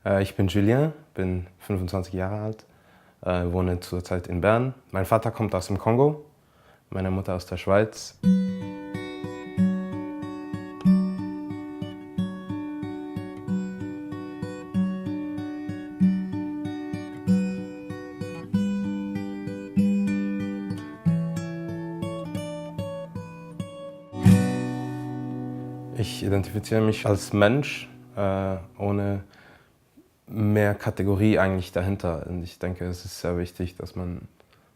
Ich bin Julien, bin 25 Jahre alt, wohne zurzeit in Bern. Mein Vater kommt aus dem Kongo, meine Mutter aus der Schweiz. Ich identifiziere mich als Mensch, ohne mehr Kategorie eigentlich dahinter. Und ich denke, es ist sehr wichtig, dass man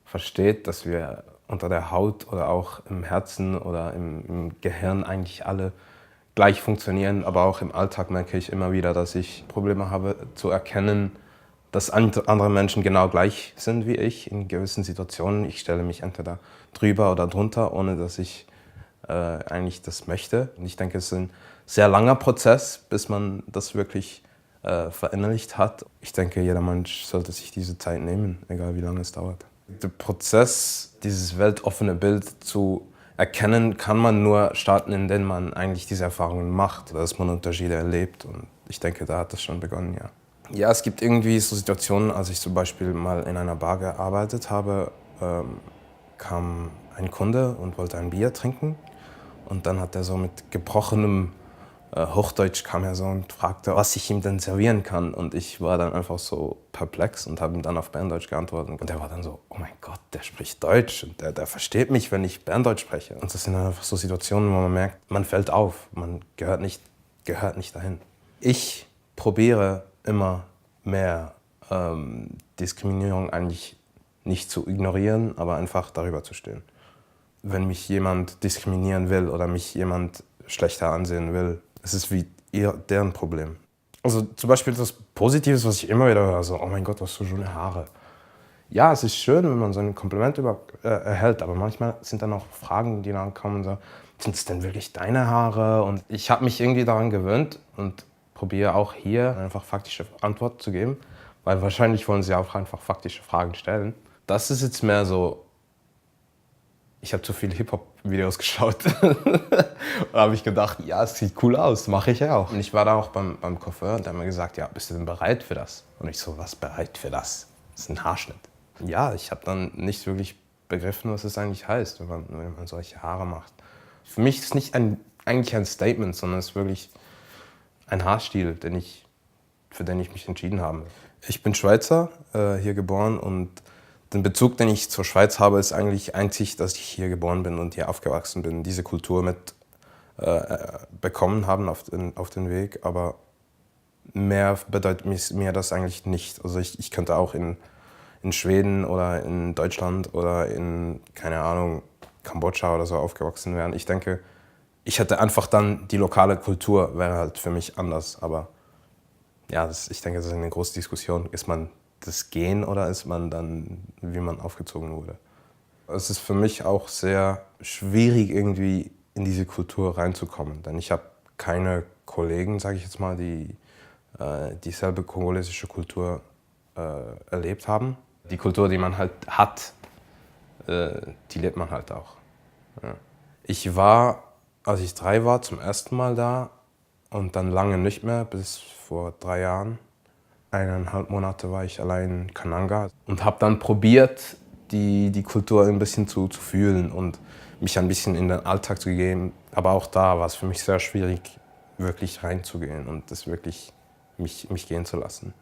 versteht, dass wir unter der Haut oder auch im Herzen oder im Gehirn eigentlich alle gleich funktionieren. Aber auch im Alltag merke ich immer wieder, dass ich Probleme habe zu erkennen, dass andere Menschen genau gleich sind wie ich in gewissen Situationen. Ich stelle mich entweder drüber oder drunter, ohne dass ich eigentlich das möchte. Und ich denke, es ist ein sehr langer Prozess, bis man das wirklich verinnerlicht hat. Ich denke, jeder Mensch sollte sich diese Zeit nehmen, egal wie lange es dauert. Der Prozess, dieses weltoffene Bild zu erkennen, kann man nur starten, indem man eigentlich diese Erfahrungen macht, dass man Unterschiede erlebt. Und ich denke, da hat das schon begonnen, ja. Ja, es gibt irgendwie so Situationen, als ich zum Beispiel mal in einer Bar gearbeitet habe, kam ein Kunde und wollte ein Bier trinken. Und dann hat er so mit gebrochenem Hochdeutsch kam er so und fragte, was ich ihm denn servieren kann. Und ich war dann einfach so perplex und habe ihm dann auf Berndeutsch geantwortet. Und er war dann so, oh mein Gott, der spricht Deutsch und der versteht mich, wenn ich Berndeutsch spreche. Und das sind dann einfach so Situationen, wo man merkt, man fällt auf, man gehört nicht dahin. Ich probiere immer mehr Diskriminierung eigentlich nicht zu ignorieren, aber einfach darüber zu stehen. Wenn mich jemand diskriminieren will oder mich jemand schlechter ansehen will, es ist wie deren Problem. Also zum Beispiel das Positives, was ich immer wieder höre, so, oh mein Gott, du hast so schöne Haare. Ja, es ist schön, wenn man so ein Kompliment erhält, aber manchmal sind dann auch Fragen, die dann kommen, so, sind es denn wirklich deine Haare? Und ich habe mich irgendwie daran gewöhnt und probiere auch hier einfach faktische Antworten zu geben, weil wahrscheinlich wollen sie auch einfach faktische Fragen stellen. Das ist jetzt mehr so, ich habe zu viele Hip-Hop-Videos geschaut. Da habe ich gedacht, ja, es sieht cool aus, mache ich ja auch. Und ich war da auch beim Coiffeur und der hat mir gesagt, ja, bist du denn bereit für das? Und ich so, was bereit für das? Das ist ein Haarschnitt. Ja, ich habe dann nicht wirklich begriffen, was es eigentlich heißt, wenn man solche Haare macht. Für mich ist es nicht eigentlich ein Statement, sondern es ist wirklich ein Haarstil, für den ich mich entschieden habe. Ich bin Schweizer, hier geboren, und den Bezug, den ich zur Schweiz habe, ist eigentlich einzig, dass ich hier geboren bin und hier aufgewachsen bin, diese Kultur mit bekommen haben auf den Weg, aber mehr bedeutet mir das eigentlich nicht. Also ich könnte auch in Schweden oder in Deutschland oder in, keine Ahnung, Kambodscha oder so aufgewachsen werden. Ich denke, ich hätte einfach dann, die lokale Kultur wäre halt für mich anders, aber ja, ich denke, das ist eine große Diskussion. Ist man das Gen oder ist man dann, wie man aufgezogen wurde? Es ist für mich auch sehr schwierig, irgendwie in diese Kultur reinzukommen, denn ich habe keine Kollegen, sage ich jetzt mal, die dieselbe kongolesische Kultur erlebt haben. Die Kultur, die man halt hat, die lebt man halt auch. Ja. Ich war, als ich 3 war, zum ersten Mal da und dann lange nicht mehr, bis vor 3 Jahren. 1,5 Monate war ich allein in Kananga und habe dann probiert, die Kultur ein bisschen zu fühlen und mich ein bisschen in den Alltag zu gehen. Aber auch da war es für mich sehr schwierig, wirklich reinzugehen und das wirklich mich gehen zu lassen.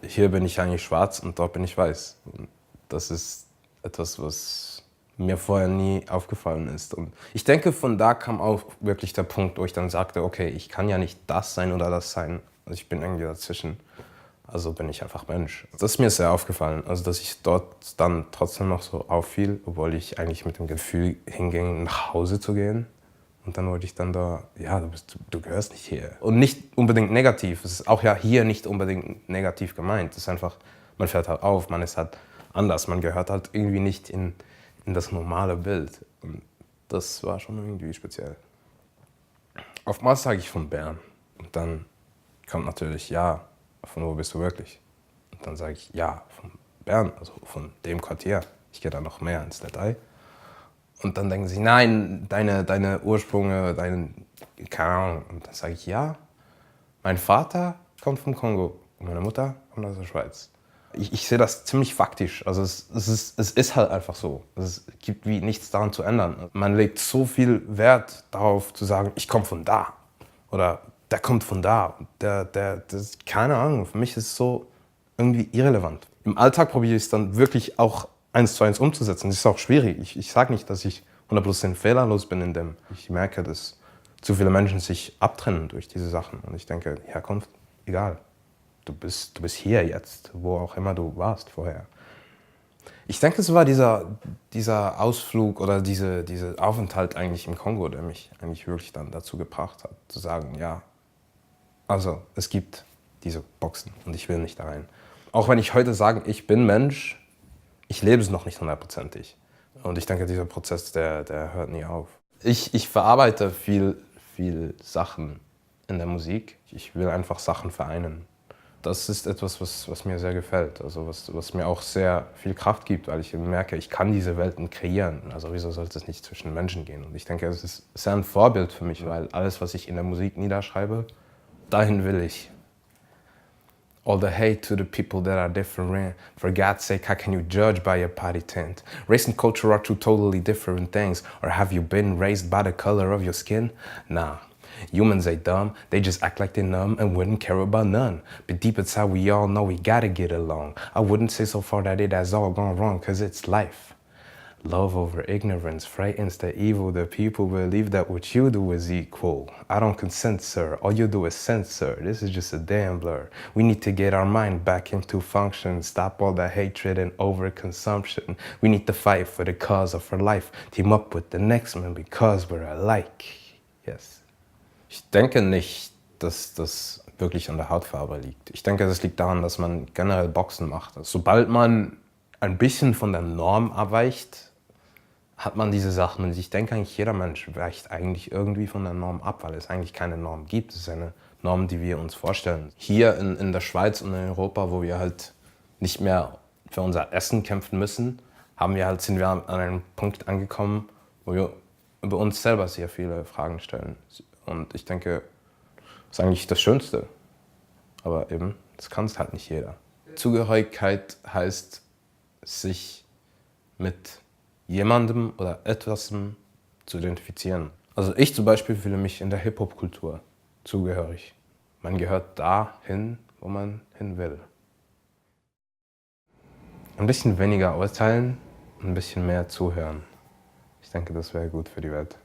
Hier bin ich eigentlich schwarz und dort bin ich weiß. Und das ist etwas, was mir vorher nie aufgefallen ist. Und ich denke, von da kam auch wirklich der Punkt, wo ich dann sagte, okay, ich kann ja nicht das sein oder das sein. Also ich bin irgendwie dazwischen. Also bin ich einfach Mensch. Das ist mir sehr aufgefallen, also dass ich dort dann trotzdem noch so auffiel, obwohl ich eigentlich mit dem Gefühl hinging, nach Hause zu gehen. Und dann wollte ich dann da, ja, du gehörst nicht hier. Und nicht unbedingt negativ, es ist auch ja hier nicht unbedingt negativ gemeint. Es ist einfach, man fällt halt auf, man ist halt anders, man gehört halt irgendwie nicht in das normale Bild. Und das war schon irgendwie speziell. Oftmals sage ich von Bern und dann kommt natürlich, ja, von wo bist du wirklich? Und dann sage ich, ja, von Bern, also von dem Quartier. Ich gehe da noch mehr ins Detail. Und dann denken sie, nein, deine Ursprünge, keine Ahnung. Und dann sage ich, ja, mein Vater kommt vom Kongo Und meine Mutter kommt aus der Schweiz. Ich sehe das ziemlich faktisch. Also es ist halt einfach so. Es gibt wie nichts daran zu ändern. Man legt so viel Wert darauf zu sagen, ich komme von da. Oder der kommt von da. Das, keine Ahnung, für mich ist es so irgendwie irrelevant. Im Alltag probiere ich es dann wirklich auch 1:1 umzusetzen. Das ist auch schwierig. Ich sage nicht, dass ich 100% fehlerlos bin, in dem ich merke, dass zu viele Menschen sich abtrennen durch diese Sachen. Und ich denke, Herkunft, egal. Du bist hier jetzt, wo auch immer du warst vorher. Ich denke, es war dieser Ausflug oder dieser Aufenthalt eigentlich im Kongo, der mich eigentlich wirklich dann dazu gebracht hat, zu sagen, ja, also es gibt diese Boxen und ich will nicht da rein. Auch wenn ich heute sage, ich bin Mensch, ich lebe es noch nicht 100%ig. Und ich denke, dieser Prozess, der hört nie auf. Ich verarbeite viel Sachen in der Musik. Ich will einfach Sachen vereinen. Das ist etwas, was mir sehr gefällt, also was mir auch sehr viel Kraft gibt, weil ich merke, ich kann diese Welten kreieren. Also wieso sollte es nicht zwischen Menschen gehen? Und ich denke, es ist sehr ein Vorbild für mich, weil alles, was ich in der Musik niederschreibe, dahin will ich. All the hate to the people that are different. For God's sake, how can you judge by your party tent? Race and culture are two totally different things. Or have you been raised by the color of your skin? Nah. Humans ain't dumb, they just act like they're numb and wouldn't care about none. But deep inside we all know we gotta get along. I wouldn't say so far that it has all gone wrong, cause it's life. Love over ignorance frightens the evil. The people believe that what you do is equal. I don't consent, sir. All you do is censor. This is just a damn blur. We need to get our mind back into function. Stop all the hatred and overconsumption. We need to fight for the cause of our life. Team up with the next man because we're alike. Yes. Ich denke nicht, dass das wirklich an der Hautfarbe liegt. Ich denke, das liegt daran, dass man generell Boxen macht. Sobald man ein bisschen von der Norm abweicht, hat man diese Sachen. Und ich denke eigentlich, jeder Mensch weicht eigentlich irgendwie von der Norm ab, weil es eigentlich keine Norm gibt. Es ist eine Norm, die wir uns vorstellen. Hier in der Schweiz und in Europa, wo wir halt nicht mehr für unser Essen kämpfen müssen, sind wir an einem Punkt angekommen, wo wir über uns selber sehr viele Fragen stellen. Und ich denke, das ist eigentlich das Schönste. Aber eben, das kann es halt nicht jeder. Zugehörigkeit heißt, sich mit jemandem oder etwas zu identifizieren. Also ich zum Beispiel fühle mich in der Hip-Hop-Kultur zugehörig. Man gehört dahin, wo man hin will. Ein bisschen weniger urteilen, ein bisschen mehr zuhören. Ich denke, das wäre gut für die Welt.